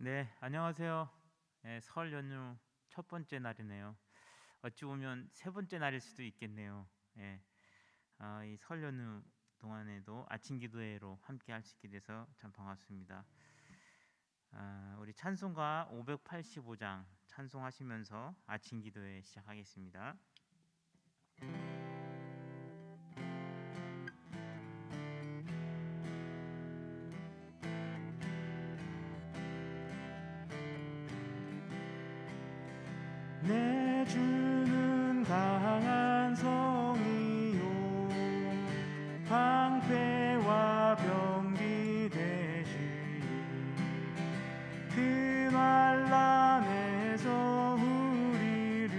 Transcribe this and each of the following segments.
네, 안녕하세요. 네, 설 연휴 첫 번째 날이네요. 어찌 보면 세 번째 날일 수도 있겠네요. 예, 이 설 연휴 동안에도 아침 기도회로 함께 할 수 있게 돼서 참 반갑습니다. 우리 찬송가 585장 찬송하시면서 아침 기도회 시작하겠습니다. 내 주는 강한 성이요 방패와 병기 되시니 그 환난에서 우리를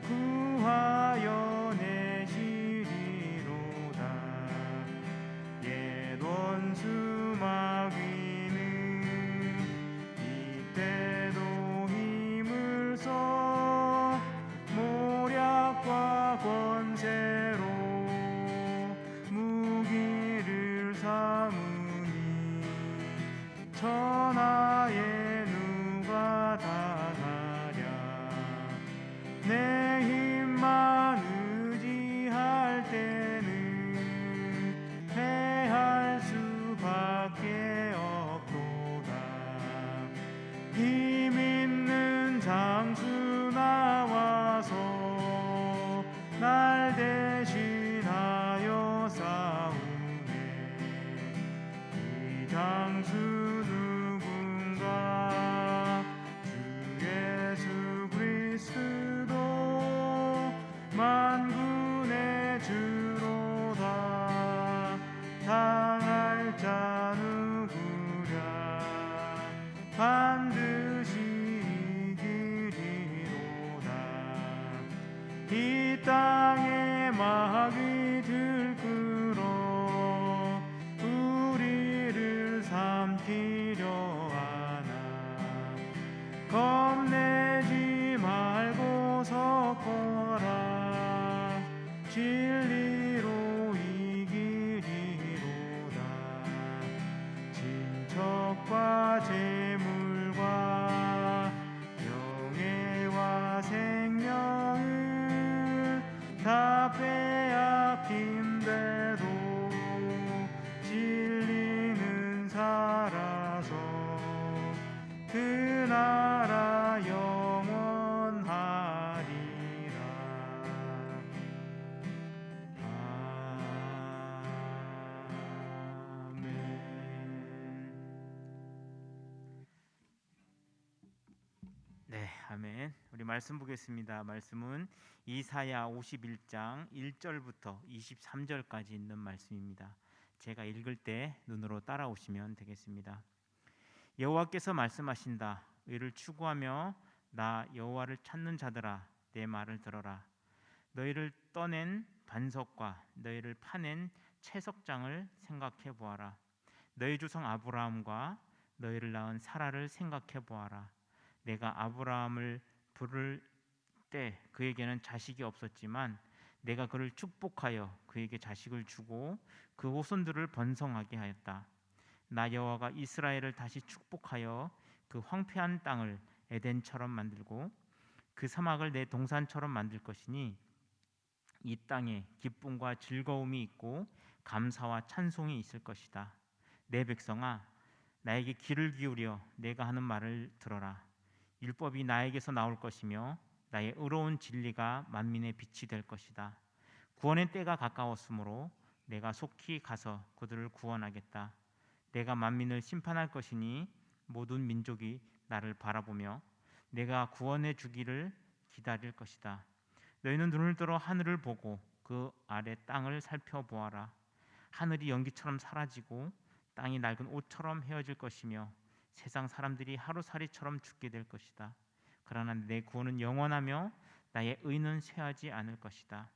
구하여 내시리로다. 옛 원수 마귀는 이때도 힘을 써 모략과 권세로 무기를 삼으니 천하에 누가 당하랴. 내 힘만 의지할 때는 패할 수밖에 없도다. 힘 있는 장수 나와서 날 대신하여 싸우네. 이 장수 누군가? 주 예수 그리스도 만군의 주로다. 당할 자 누구랴? 반드시 이기리로다. 이 땅에 마귀 들끓어 우리를 삼키려 하나. 겁내지 말고 섰거라. 진리로 이기리로다. 친척과 재물과 명예와 생명을 다 빼앗긴데도 진리는 살아서 그 나라 영원하리라. 아멘. 네, 아멘. 우리 말씀 보겠습니다. 말씀은 이사야 51장 1절부터 23절까지 있는 말씀입니다. 제가 읽을 때 눈으로 따라오시면 되겠습니다. 여호와께서 말씀하신다. 의를 추구하며 나 여호와를 찾는 자들아, 내 말을 들어라. 너희를 떠낸 반석과 너희를 파낸 채석장을 생각해 보아라. 너희 조상 아브라함과 너희를 낳은 사라를 생각해 보아라. 내가 아브라함을 부를 때 그에게는 자식이 없었지만 내가 그를 축복하여 그에게 자식을 주고 그 후손들을 번성하게 하였다. 나 여호와가 이스라엘을 다시 축복하여 그 황폐한 땅을 에덴처럼 만들고 그 사막을 내 동산처럼 만들 것이니 이 땅에 기쁨과 즐거움이 있고 감사와 찬송이 있을 것이다. 내 백성아, 나에게 귀를 기울여 내가 하는 말을 들어라. 율법이 나에게서 나올 것이며 나의 의로운 진리가 만민의 빛이 될 것이다. 구원의 때가 가까웠으므로 내가 속히 가서 그들을 구원하겠다. 내가 만민을 심판할 것이니 모든 민족이 나를 바라보며 내가 구원해 주기를 기다릴 것이다. 너희는 눈을 들어 하늘을 보고 그 아래 땅을 살펴보아라. 하늘이 연기처럼 사라지고 땅이 낡은 옷처럼 헤어질 것이며 세상 사람들이 하루살이처럼 죽게 될 것이다. 그러나 내 구원은 영원하며 나의 의는 쇠하지 않을 것이다.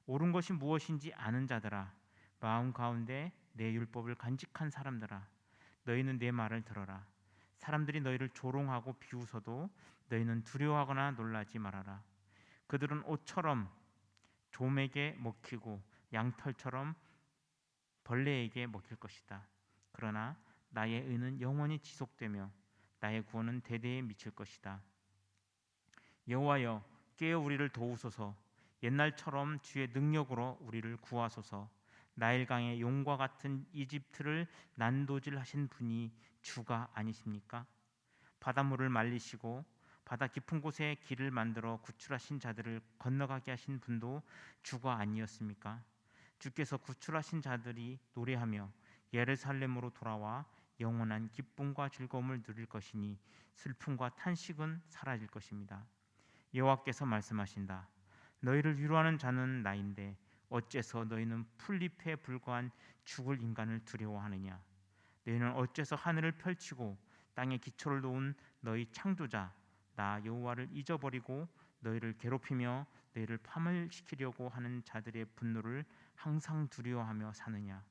옳은 것이 무엇인지 아는 자들아, 마음 가운데 내 율법을 간직한 사람들아, 너희는 내 말을 들어라. 사람들이 너희를 조롱하고 비웃어도 너희는 두려워하거나 놀라지 말아라. 그들은 옷처럼 좀에게 먹히고 양털처럼 벌레에게 먹힐 것이다. 그러나 나의 의는 영원히 지속되며 나의 구원은 대대에 미칠 것이다. 여호와여, 깨어 우리를 도우소서. 옛날처럼 주의 능력으로 우리를 구하소서. 나일강의 용과 같은 이집트를 난도질하신 분이 주가 아니십니까? 바닷물을 말리시고 바다 깊은 곳에 길을 만들어 구출하신 자들을 건너가게 하신 분도 주가 아니었습니까? 주께서 구출하신 자들이 노래하며 예루살렘으로 돌아와 영원한 기쁨과 즐거움을 누릴 것이니 슬픔과 탄식은 사라질 것입니다. 여호와께서 말씀하신다. 너희를 위로하는 자는 나인데 어째서 너희는 풀잎에 불과한 죽을 인간을 두려워하느냐? 너희는 어째서 하늘을 펼치고 땅에 기초를 놓은 너희 창조자 나 여호와를 잊어버리고 너희를 괴롭히며 너희를 파멸시키려고 하는 자들의 분노를 항상 두려워하며 사느냐?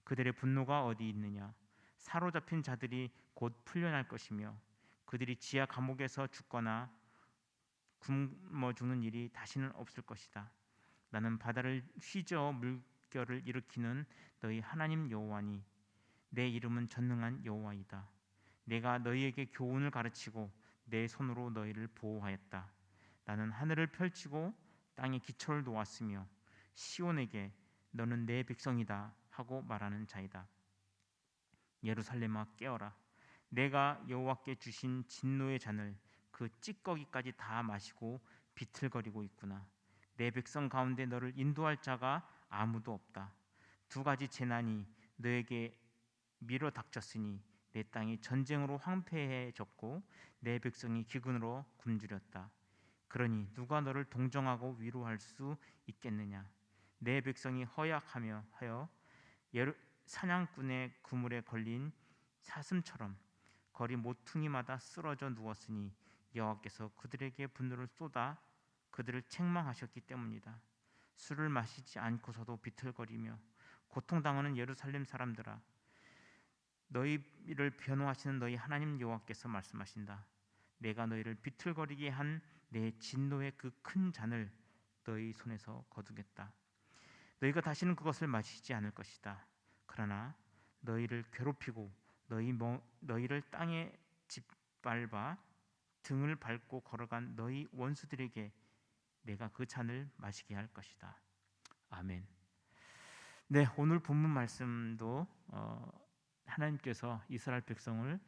그들의 분노가 어디 있느냐? 사로잡힌 자들이 곧 풀려날 것이며 그들이 지하 감옥에서 죽거나 굶어 죽는 일이 다시는 없을 것이다. 나는 바다를 휘저어 물결을 일으키는 너희 하나님 여호와니 내 이름은 전능한 여호와이다. 내가 너희에게 교훈을 가르치고 내 손으로 너희를 보호하였다. 나는 하늘을 펼치고 땅에 기초를 놓았으며 시온에게 너는 내 백성이다 하고 말하는 자이다. 예루살렘아 깨어라. 내가 여호와께 주신 진노의 잔을 그 찌꺼기까지 다 마시고 비틀거리고 있구나. 내 백성 가운데 너를 인도할 자가 아무도 없다. 두 가지 재난이 너에게 밀어 닥쳤으니 내 땅이 전쟁으로 황폐해졌고 내 백성이 기근으로 굶주렸다. 그러니 누가 너를 동정하고 위로할 수 있겠느냐? 내 백성이 허약하며 하여 사냥꾼의 그물에 걸린 사슴처럼 거리 모퉁이마다 쓰러져 누웠으니 여호와께서 그들에게 분노를 쏟아 그들을 책망하셨기 때문이다. 술을 마시지 않고서도 비틀거리며 고통당하는 예루살렘 사람들아, 너희를 변호하시는 너희 하나님 여호와께서 말씀하신다. 내가 너희를 비틀거리게 한 내 진노의 그 큰 잔을 너희 손에서 거두겠다. 너희가 다시는 그것을 마시지 않을 것이다. 그러나 너희를 괴롭히고 너희를 땅에 짓밟아 등을 밟고 걸어간 너희 원수들에게 내가 그 잔을 마시게 할 것이다. 아멘. 네, 오늘 본문 말씀도 하나님께서 이스라엘 백성을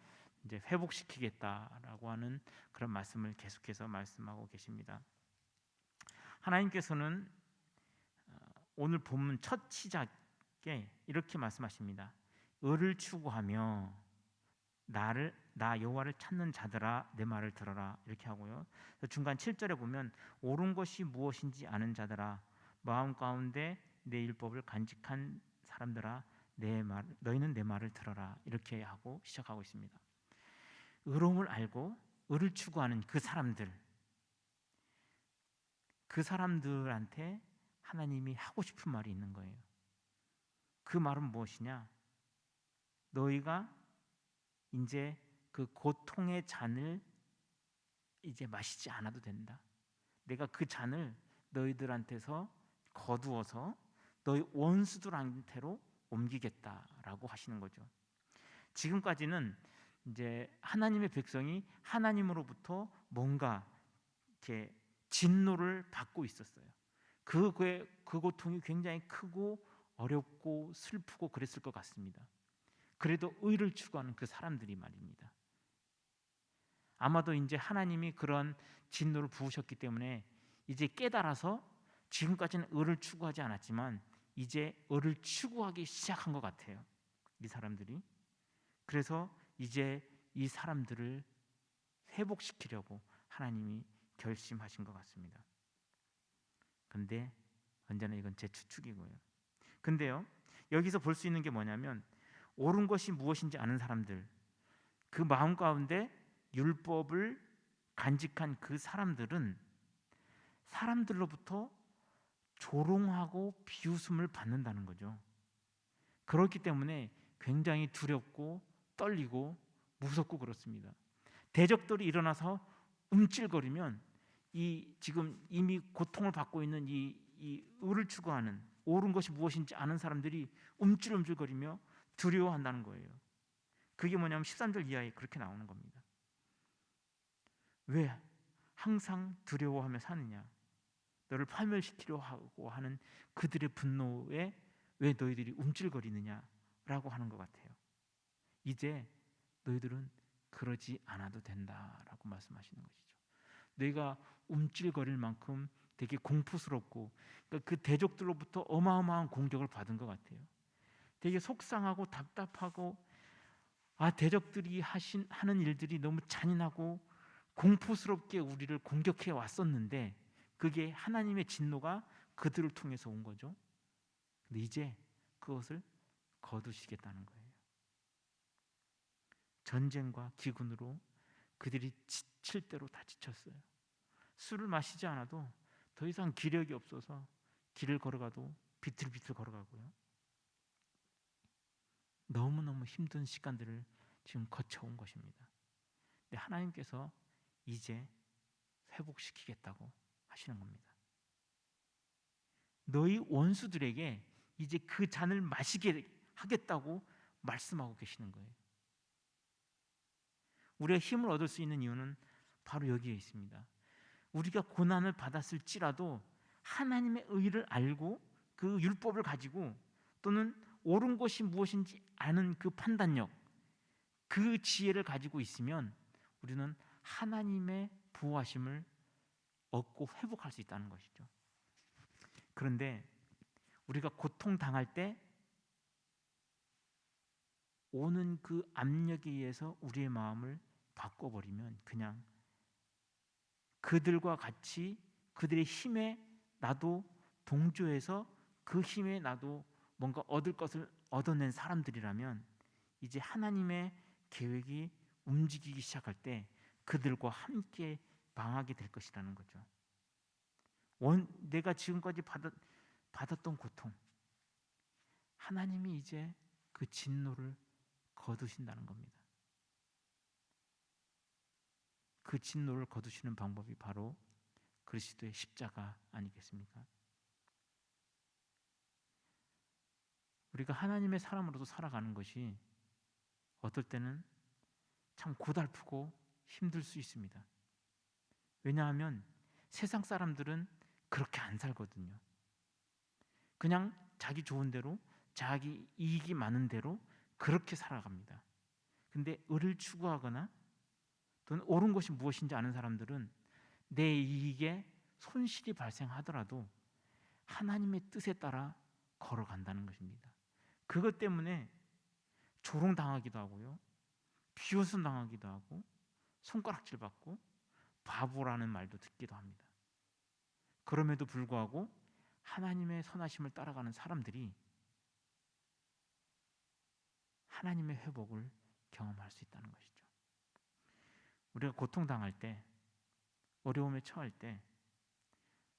이제 회복시키겠다라고 하는 그런 말씀을 계속해서 말씀하고 계십니다. 하나님께서는 오늘 본문 첫 시작에 이렇게 말씀하십니다. 의를 추구하며 나 여호와를 찾는 자들아 내 말을 들어라 이렇게 하고요. 중간 7절에 보면 옳은 것이 무엇인지 아는 자들아 마음 가운데 내 율법을 간직한 사람들아 너희는 내 말을 들어라 이렇게 하고 시작하고 있습니다. 의로움을 알고 의를 추구하는 그 사람들한테 하나님이 하고 싶은 말이 있는 거예요. 그 말은 무엇이냐? 너희가 이제 그 고통의 잔을 이제 마시지 않아도 된다. 내가 그 잔을 너희들한테서 거두어서 너희 원수들한테로 옮기겠다라고 하시는 거죠. 지금까지는 이제 하나님의 백성이 하나님으로부터 뭔가 이렇게 진노를 받고 있었어요. 그 고통이 굉장히 크고 어렵고 슬프고 그랬을 것 같습니다. 그래도 의를 추구하는 그 사람들이 말입니다. 아마도 이제 하나님이 그런 진노를 부으셨기 때문에 이제 깨달아서 지금까지는 의를 추구하지 않았지만 이제 의를 추구하기 시작한 것 같아요. 이 사람들이. 그래서 이제 이 사람들을 회복시키려고 하나님이 결심하신 것 같습니다. 근데 언제나 이건 제 추측이고요. 근데요, 여기서 볼 수 있는 게 뭐냐면 옳은 것이 무엇인지 아는 사람들, 그 마음 가운데 율법을 간직한 그 사람들은 사람들로부터 조롱하고 비웃음을 받는다는 거죠. 그렇기 때문에 굉장히 두렵고 떨리고 무섭고 그렇습니다. 대적들이 일어나서 움찔거리면 지금 이미 고통을 받고 있는 이 의를 추구하는 옳은 것이 무엇인지 아는 사람들이 움찔움찔거리며 두려워한다는 거예요. 그게 뭐냐면 13절 이하에 그렇게 나오는 겁니다. 왜 항상 두려워하며 사느냐? 너를 파멸시키려 하고 하는 그들의 분노에 왜 너희들이 움찔거리느냐라고 하는 것 같아요. 이제 너희들은 그러지 않아도 된다라고 말씀하시는 것이죠. 너희가 움찔거릴 만큼 되게 공포스럽고, 그러니까 그 대적들로부터 어마어마한 공격을 받은 것 같아요. 되게 속상하고 답답하고, 대적들이 하는 일들이 너무 잔인하고 공포스럽게 우리를 공격해 왔었는데, 그게 하나님의 진노가 그들을 통해서 온 거죠. 근데 이제 그것을 거두시겠다는 거예요. 전쟁과 기근으로 그들이 지칠 대로 다 지쳤어요. 술을 마시지 않아도 더 이상 기력이 없어서 길을 걸어가도 비틀비틀 걸어가고요. 너무너무 힘든 시간들을 지금 거쳐온 것입니다. 근데 하나님께서 이제 회복시키겠다고 하시는 겁니다. 너희 원수들에게 이제 그 잔을 마시게 하겠다고 말씀하고 계시는 거예요. 우리가 힘을 얻을 수 있는 이유는 바로 여기에 있습니다. 우리가 고난을 받았을지라도 하나님의 의를 알고 그 율법을 가지고, 또는 옳은 것이 무엇인지 아는 그 판단력, 그 지혜를 가지고 있으면 우리는 하나님의 보호하심을 얻고 회복할 수 있다는 것이죠. 그런데 우리가 고통당할 때 오는 그 압력에 의해서 우리의 마음을 바꿔버리면 그냥 그들과 같이 그들의 힘에 나도 동조해서 그 힘에 나도 뭔가 얻을 것을 얻어낸 사람들이라면, 이제 하나님의 계획이 움직이기 시작할 때 그들과 함께 망하게 될 것이라는 거죠. 내가 지금까지 받았던 고통, 하나님이 이제 그 진노를 거두신다는 겁니다. 그 진노를 거두시는 방법이 바로 그리스도의 십자가 아니겠습니까? 우리가 하나님의 사람으로서 살아가는 것이 어떨 때는 참 고달프고 힘들 수 있습니다. 왜냐하면 세상 사람들은 그렇게 안 살거든요. 그냥 자기 좋은 대로, 자기 이익이 많은 대로 그렇게 살아갑니다. 근데 의를 추구하거나 또는 옳은 것이 무엇인지 아는 사람들은 내 이익에 손실이 발생하더라도 하나님의 뜻에 따라 걸어간다는 것입니다. 그것 때문에 조롱당하기도 하고요, 비웃음 당하기도 하고, 손가락질 받고 바보라는 말도 듣기도 합니다. 그럼에도 불구하고 하나님의 선하심을 따라가는 사람들이 하나님의 회복을 경험할 수 있다는 것이죠. 우리가 고통당할 때, 어려움에 처할 때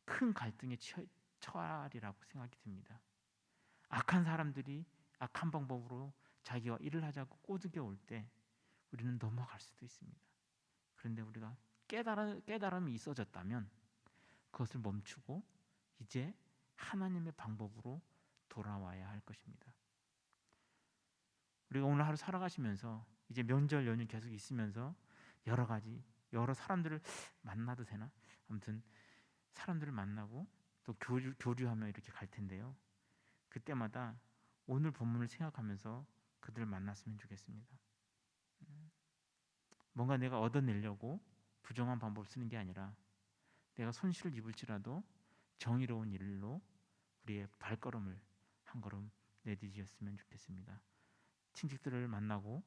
큰 갈등에 처하리라고 생각이 듭니다. 악한 사람들이 악한 방법으로 자기와 일을 하자고 꼬드겨 올 때 우리는 넘어갈 수도 있습니다. 그런데 우리가 깨달음이 있어졌다면 그것을 멈추고 이제 하나님의 방법으로 돌아와야 할 것입니다. 우리가 오늘 하루 살아가시면서 이제 명절 연휴 계속 있으면서 여러 사람들을 만나도 되나? 아무튼 사람들을 만나고 또 교류하며 이렇게 갈 텐데요. 그때마다 오늘 본문을 생각하면서 그들을 만났으면 좋겠습니다. 뭔가 내가 얻어내려고 부정한 방법을 쓰는 게 아니라 내가 손실을 입을지라도 정의로운 일로 우리의 발걸음을 한 걸음 내디뎠으면 좋겠습니다. 친척들을 만나고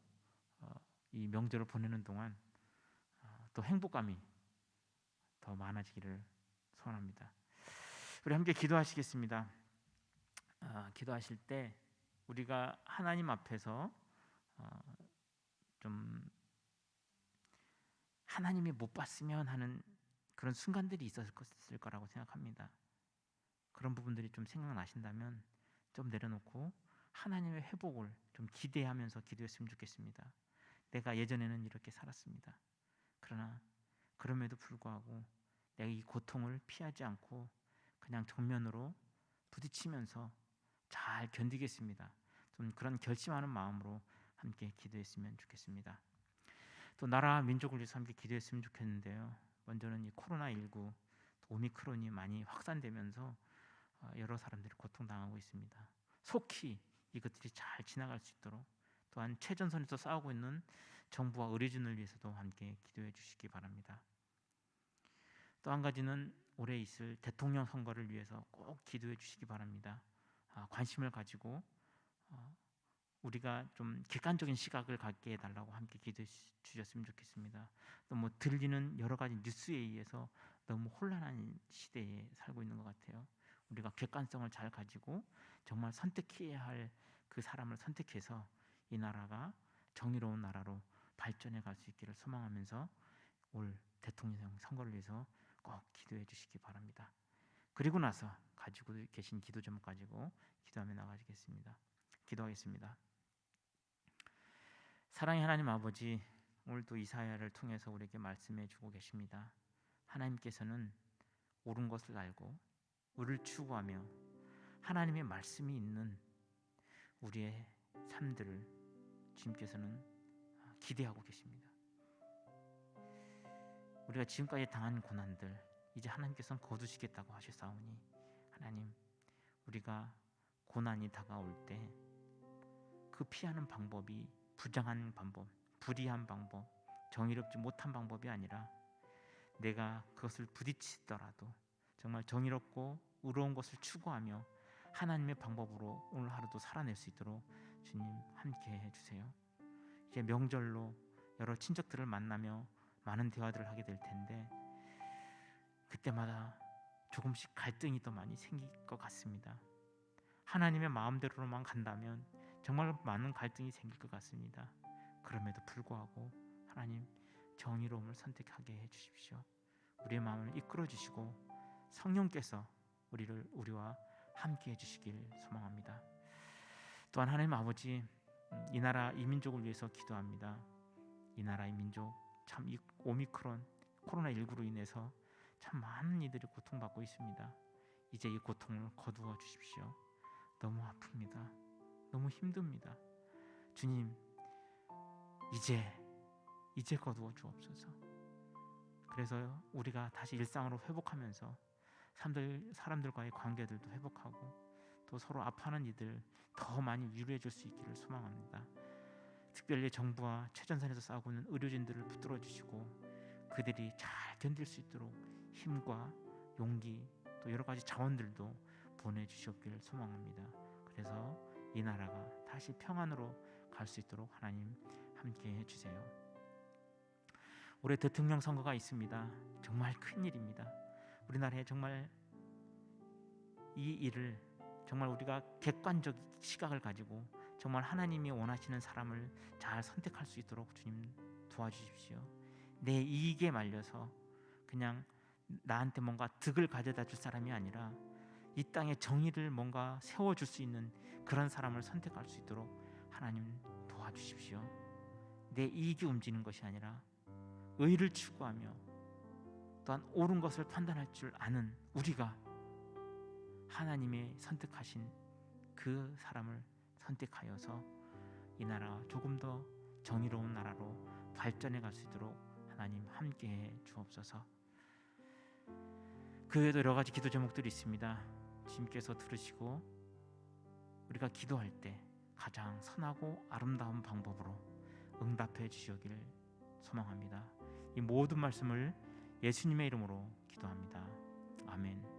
이 명절을 보내는 동안 또 행복감이 더 많아지기를 소원합니다. 우리 함께 기도하시겠습니다. 기도하실 때 우리가 하나님 앞에서 좀 하나님이 못 봤으면 하는 그런 순간들이 있었을 거라고 생각합니다. 그런 부분들이 좀 생각나신다면 좀 내려놓고 하나님의 회복을 좀 기대하면서 기도했으면 좋겠습니다. 내가 예전에는 이렇게 살았습니다. 그러나 그럼에도 불구하고 내가 이 고통을 피하지 않고 그냥 정면으로 부딪히면서 잘 견디겠습니다. 좀 그런 결심하는 마음으로 함께 기도했으면 좋겠습니다. 또 나라 민족을 위해서 함께 기도했으면 좋겠는데요. 먼저는 이 코로나19 오미크론이 많이 확산되면서 여러 사람들이 고통당하고 있습니다. 속히 이것들이 잘 지나갈 수 있도록, 또한 최전선에서 싸우고 있는 정부와 의료진을 위해서도 함께 기도해 주시기 바랍니다. 또 한 가지는 올해 있을 대통령 선거를 위해서 꼭 기도해 주시기 바랍니다. 관심을 가지고 우리가 좀 객관적인 시각을 갖게 해달라고 함께 기도해 주셨으면 좋겠습니다. 또 뭐 들리는 여러 가지 뉴스에 의해서 너무 혼란한 시대에 살고 있는 것 같아요. 우리가 객관성을 잘 가지고 정말 선택해야 할 그 사람을 선택해서 이 나라가 정의로운 나라로 발전해 갈 수 있기를 소망하면서 올 대통령 선거를 위해서 꼭 기도해 주시기 바랍니다. 그리고 나서 가지고 계신 기도 제목 가지고 기도하며 나가시겠습니다. 기도하겠습니다. 사랑의 하나님 아버지, 오늘도 이사야를 통해서 우리에게 말씀해 주고 계십니다. 하나님께서는 옳은 것을 알고 의를 추구하며 하나님의 말씀이 있는 우리의 삶들을 주님께서는 기대하고 계십니다. 우리가 지금까지 당한 고난들 이제 하나님께서는 거두시겠다고 하셨사오니, 하나님, 우리가 고난이 다가올 때 그 피하는 방법이 부정한 방법, 불의한 방법, 정의롭지 못한 방법이 아니라 내가 그것을 부딪히더라도 정말 정의롭고 의로운 것을 추구하며 하나님의 방법으로 오늘 하루도 살아낼 수 있도록 주님 함께 해주세요. 이제 명절로 여러 친척들을 만나며 많은 대화들을 하게 될 텐데 그때마다 조금씩 갈등이 더 많이 생길 것 같습니다. 하나님의 마음대로만 간다면 정말 많은 갈등이 생길 것 같습니다. 그럼에도 불구하고 하나님, 정의로움을 선택하게 해주십시오. 우리의 마음을 이끌어 주시고 성령께서 우리와 함께 해주시길 소망합니다. 또한 하나님 아버지, 이 나라 이 민족을 위해서 기도합니다. 이 나라 이 민족 참 이 오미크론 코로나19로 인해서 참 많은 이들이 고통받고 있습니다. 이제 이 고통을 거두어 주십시오. 너무 아픕니다. 너무 힘듭니다. 주님, 이제 거두어 주옵소서. 그래서 우리가 다시 일상으로 회복하면서 사람들과의 관계들도 회복하고 또 서로 아파하는 이들 더 많이 위로해 줄 수 있기를 소망합니다. 특별히 정부와 최전선에서 싸우고 있는 의료진들을 붙들어 주시고 그들이 잘 견딜 수 있도록 힘과 용기 또 여러 가지 자원들도 보내주셨기를 소망합니다. 그래서 이 나라가 다시 평안으로 갈 수 있도록 하나님 함께 해주세요. 올해 대통령 선거가 있습니다. 정말 큰 일입니다. 우리나라에 정말 이 일을 정말 우리가 객관적 시각을 가지고 정말 하나님이 원하시는 사람을 잘 선택할 수 있도록 주님 도와주십시오. 내 이익에 말려서 그냥 나한테 뭔가 득을 가져다 줄 사람이 아니라 이 땅에 정의를 뭔가 세워줄 수 있는 그런 사람을 선택할 수 있도록 하나님 도와주십시오. 내 이익이 움직이는 것이 아니라 의를 추구하며 또한 옳은 것을 판단할 줄 아는 우리가 하나님의 선택하신 그 사람을 선택하여서 이 나라가 조금 더 정의로운 나라로 발전해 갈 수 있도록 하나님 함께해 주옵소서. 그 외에도 여러 가지 기도 제목들이 있습니다. 주님께서 들으시고 우리가 기도할 때 가장 선하고 아름다운 방법으로 응답해 주시길 소망합니다. 이 모든 말씀을 예수님의 이름으로 기도합니다. 아멘.